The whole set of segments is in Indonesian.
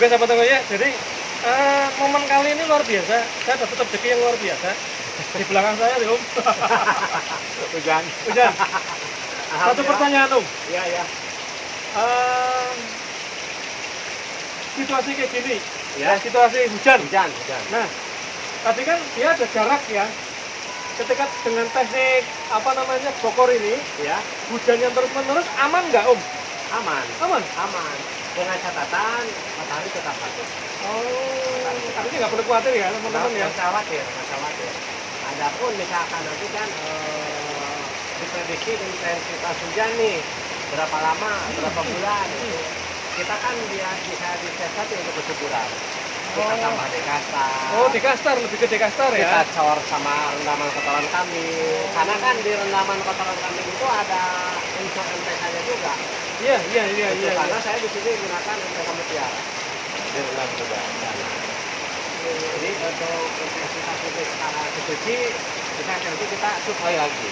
Oke sahabat tangga ya, jadi momen kali ini luar biasa. Saya dapat rezeki yang luar biasa. Di belakang saya nih Om. Hujan. Hujan. Satu pertanyaan Om. Iya, iya. Situasi kayak gini, Ya. situasi hujan. Hujan. Nah, tadi kan dia ada jarak ya. Ketika dengan teknik apa namanya bokor ini, Ya, hujan yang terus menerus aman nggak Om? aman. Aman. Dengan catatan matahari tetap bagus. Oh, artinya nggak perlu khawatir ya teman-teman ya. Nggak khawatir. Adapun misalkan nanti kan diprediksi intensitas hujan nih berapa lama, berapa bulan. Kita kan bisa disiasati untuk kesuburan. Kita tambah dekastar. Oh, dekastar, lebih ke dekastar ya. Kita cor sama rendaman kotoran kambing. Karena kan di rendaman kotoran kambing itu ada unsur NPK-nya juga. Iya. Karena saya di sini gunakan NPK mutiara. Di rendam juga. Jadi untuk intensitas titik skala suci kita supply lagi.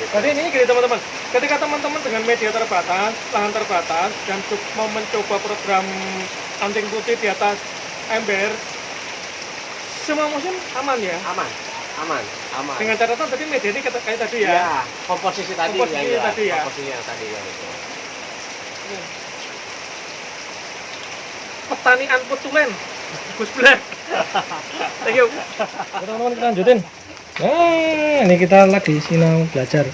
Gitu. Jadi ini gini teman-teman, ketika teman-teman dengan media terbatas, lahan terbatas, dan mau mencoba program anting putih di atas ember, semua musim aman ya? Aman. Dengan catatan tadi media ini kayak tadi ya? Ya, komposisi tadi Komposisi yang tadi ya? Komposisi yang tadi yang itu. Petani Anput Tulen, Gus Black. Thank you. Teman-teman kita lanjutin. Nah, ini kita lagi sinau belajar.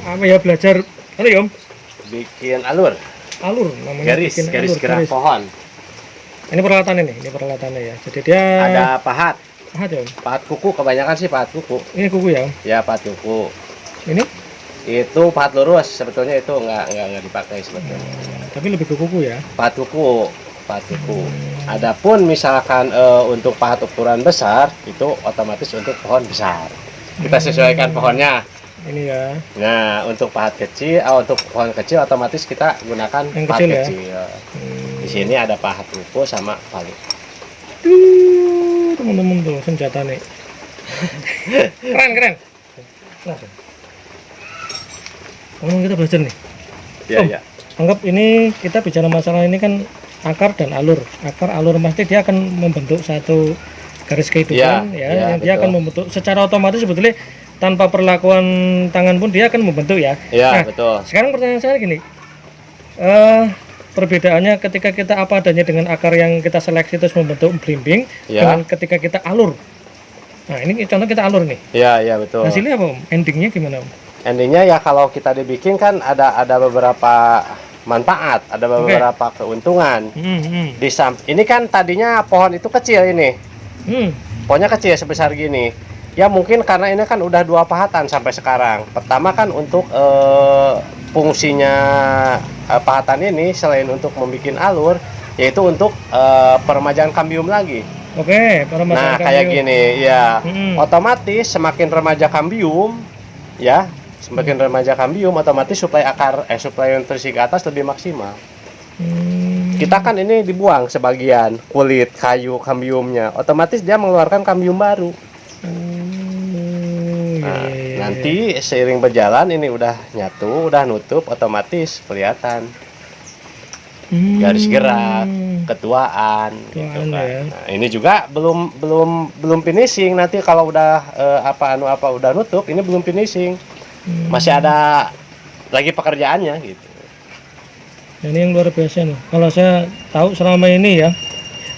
Apa ya belajar? Apa ya Om? Bikin alur. Alur namanya. Garis alur, gerak pohon. Ini peralatannya ya. Jadi dia Ada pahat. pahat ya Om. Pahat kuku, kebanyakan sih pahat kuku. Ini kuku ya Om. Ya, pahat kuku. Ini? Itu pahat lurus, sebetulnya itu nggak dipakai sebetulnya. Tapi lebih ke kuku ya. Pahat kuku. Adapun misalkan untuk pahat ukuran besar, itu otomatis untuk pohon besar. Kita sesuaikan pohonnya. Ini ya. Nah, untuk pahat kecil, untuk pohon kecil otomatis kita gunakan Yang pahat kecil ya? kecil. Di sini ada pahat kuku sama palu. Tuh, teman-teman tuh senjata nih. keren. Nah, ngomong kita belajar nih. Iya, Om. iya. Anggap ini kita bicara masalah ini kan akar dan alur. Akar alur pasti dia akan membentuk satu garis kehidupan Ya, yang dia betul. akan membentuk secara otomatis sebetulnya tanpa perlakuan tangan pun dia akan membentuk ya. Iya, Nah, betul. sekarang pertanyaan saya gini. Perbedaannya ketika kita apa adanya dengan akar yang kita seleksi terus membentuk belimbing Ya. dengan ketika kita alur. Nah, ini contoh kita alur nih. Iya, betul. Hasilnya apa Om? Endingnya gimana Om? Endingnya ya kalau kita dibikin kan ada beberapa manfaat, ada beberapa keuntungan. Ini kan tadinya pohon itu kecil ini. Pohonnya kecil sebesar gini. Ya mungkin karena ini kan udah 2 pahatan sampai sekarang. Pertama kan untuk fungsinya pahatan ini selain untuk membuat alur, yaitu untuk peremajaan kambium lagi. Oke, Nah, kayak gini ya. Otomatis semakin remaja kambium ya, semakin remaja kambium otomatis suplai nutrisi ke atas lebih maksimal. Kita kan ini dibuang sebagian kulit kayu kambiumnya, otomatis dia mengeluarkan kambium baru. Nah, nanti seiring berjalan ini udah nyatu, udah nutup, otomatis kelihatan garis gerak, ketuaan gitu kan. Ya. Nah, ini juga belum finishing. Nanti kalau udah udah nutup, ini belum finishing. Masih ada lagi pekerjaannya gitu. Ini yang luar biasa nih. Kalau saya tahu selama ini ya,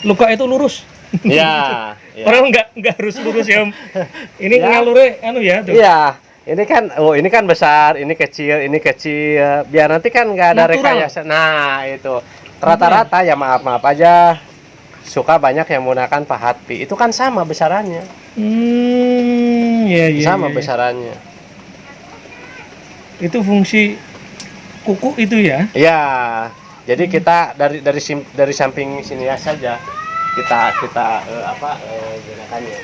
luka itu lurus. Ya. Padahal nggak harus lurus ya Om. Ini Ya. ngalurnya ya tuh. Iya. Ini kan besar, ini kecil. Biar nanti kan nggak ada Natural. rekayasa. Nah, itu. Rata-rata ya maaf aja. Suka banyak yang menggunakan pahat pi. Itu kan sama besarannya. Iya. Sama besarannya. Itu fungsi kuku itu ya. Ya, jadi kita dari samping sini saja kita gunakannya.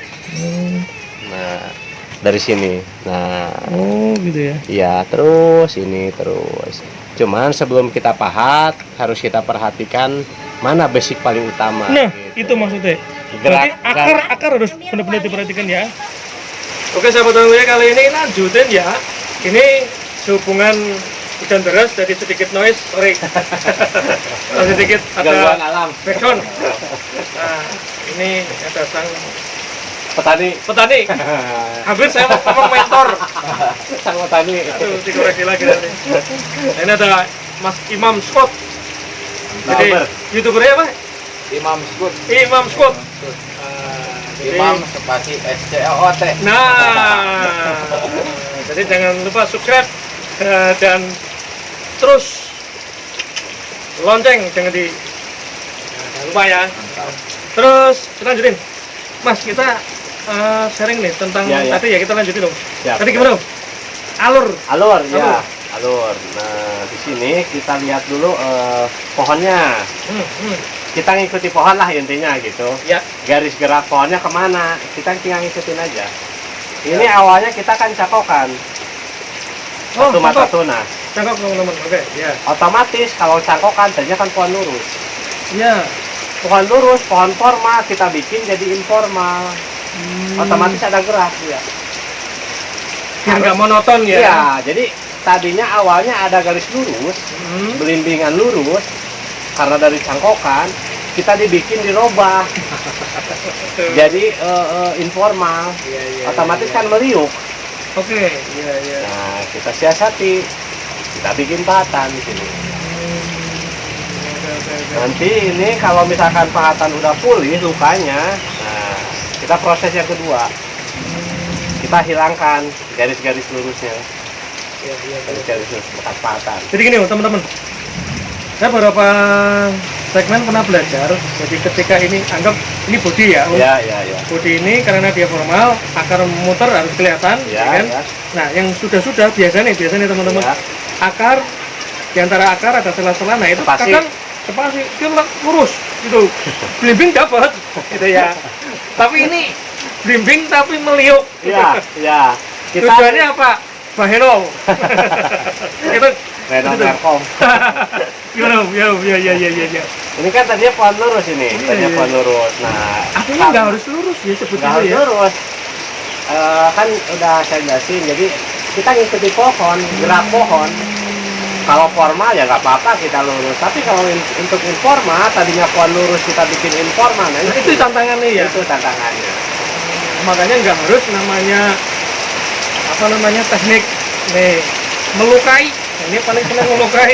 Nah, dari sini. Nah, Gitu ya. iya terus. Cuman sebelum kita pahat harus kita perhatikan mana basic paling utama. Nah, gitu. itu maksudnya. Gerak, Berarti akar harus benar-benar diperhatikan ya. Oke sahabat tangga kali ini lanjutin ya. Ini sehubungan hujan deras jadi sedikit noise, sorry. Sedikit Gangguan ada alam. background. Nah, ini ada sang Petani. hampir saya mau ngomong mentor. Sang petani. Aduh, dikoreksi lagi nanti. Nah, ini ada Mas Imam Scott. Jadi Nah, youtubernya apa? Imam Skut. Imam Scott. Jadi- Imam spasi SCOT. Nah, jadi jangan lupa subscribe dan terus lonceng jangan jangan lupa ya. Terus kita lanjutin, Mas, kita sharing nih tentang Ya, ya. tadi ya, kita lanjutin dong. Siap, Tadi siap. gimana, Om? Alur. Alur, ya. Alur. Nah, di sini kita lihat dulu pohonnya. Kita ngikuti pohon lah intinya gitu. Ya. Garis gerak pohonnya kemana? Kita tinggal ngikutin aja. Ini awalnya kita kan cakokan. Satu mata cakok. tuna. Cakok, teman-teman. Oke, ya. Otomatis kalau cangkokan tadinya kan pohon lurus. Ya. Pohon lurus, pohon formal kita bikin jadi informal. Otomatis ada gerak ya. Biar nggak monoton ya. Iya, jadi tadinya awalnya ada garis lurus, belimbingan lurus. Karena dari cangkokan kita dibikin dirobah. Jadi informal. Iya, Otomatis kan meriuk. Oke, iya, iya. Nah, kita siasati. Kita bikin pahatan di sini. Nanti ini kalau misalkan pahatan udah pulih lukanya, nah kita proses yang kedua. Kita hilangkan garis-garis lurusnya. Garis-garis lurus bekas pahatan. Jadi gini, teman-teman. Saya beberapa segmen pernah belajar. Jadi ketika ini anggap ini body ya, Om. Ya. Body ini karena dia formal, akar muter harus kelihatan, Ya, kan? ya. Nah, yang sudah biasanya teman-teman, Ya. akar di antara akar ada sela-sela. Nah, itu Spasi. kadang spasi dia lurus gitu. Blimbing dapat gitu ya. Tapi ini blimbing tapi meliuk. Ya. Kita Tujuannya apa? Baheno. Itu Renom itu. Merkom. Gimana? Ya. Ini kan tadinya pohon lurus ini, Iya, tadinya iya. pohon lurus. Nah, Artinya nggak harus lurus ya nggak sebetulnya harus ya. lurus. Kan udah saya jelasin, jadi kita ngikuti pohon, gerak pohon. Kalau formal ya nggak apa-apa kita lurus. Tapi kalau untuk informal, tadinya pohon lurus kita bikin informal, nah Nah, itu tantangannya ya. itu tantangannya. Makanya nggak harus namanya teknik nih melukai. Nah, ini paling senang melukai.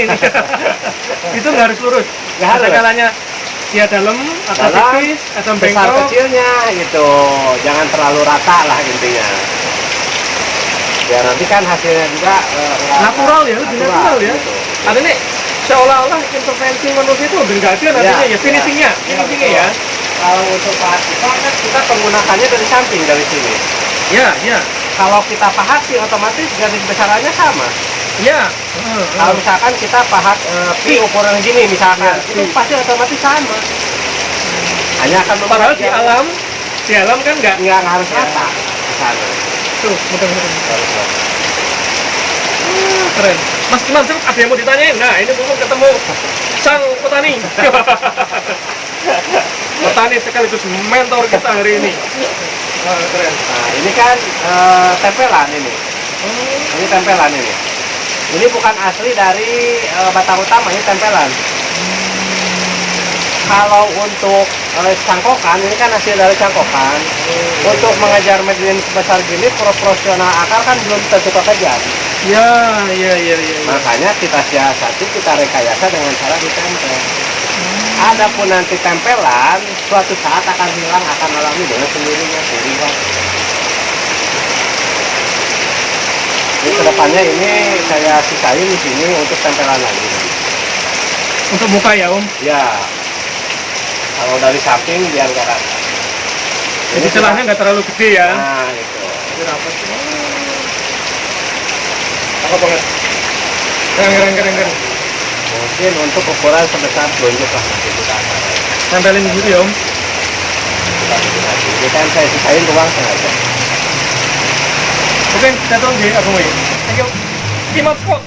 Itu nggak harus lurus. Nggak Ada harus. kalanya dia dalam, ada Dalam, tipis, ada Besar bengkok. kecilnya gitu, jangan terlalu rata lah intinya. Biar nanti kan hasilnya juga Natural ya, lebih natural ya. gitu. Ada nih seolah-olah intervensi manusia itu udah nggak ada nantinya ya, finishingnya ya. Kalau untuk pahat kita kan kita penggunakannya dari samping dari sini. Ya. Kalau kita pahati otomatis garis besarannya sama. Ya. Kalau misalkan kita pahat pi ukuran gini misalkan, Ya, itu pi. pasti otomatis sama. Hanya akan Padahal membuat di alam kan nggak. nggak harus rata di sana. Tuh, muter-muter. Harus rata. Keren. Mas Imam, ada yang mau ditanyain? Nah, ini mumpung ketemu sang petani. Petani sekaligus mentor kita hari ini. Keren. Nah, ini kan tempelan ini. Ini tempelan ini. Ini bukan asli dari batang utama, ini tempelan. Kalau untuk cangkokan, ini kan hasil dari cangkokan. Untuk mengejar median sebesar gini, proporsional akar kan belum tentu kekejar. Ya. Makanya kita siasati, kita rekayasa dengan cara ditempel. Adapun nanti tempelan, suatu saat akan hilang, akan alami dengan sendirinya. Ini kedepannya ini saya sisain di sini untuk tempelan lagi. Untuk muka ya, Om. Ya, kalau dari samping biar nggak rata. Jadi celahnya nggak terlalu gede ya. Nah, itu. Ini rapat. Apa banget? Keren. Mungkin untuk ukuran sebesar telunjuk lah nanti kita akan Tempelin gitu ya, Om. kita bikin lagi. Ini kan saya sisain ruang sengaja. Oke, saya tunggu ya, aku mau ya. Thank you. Imam Scott.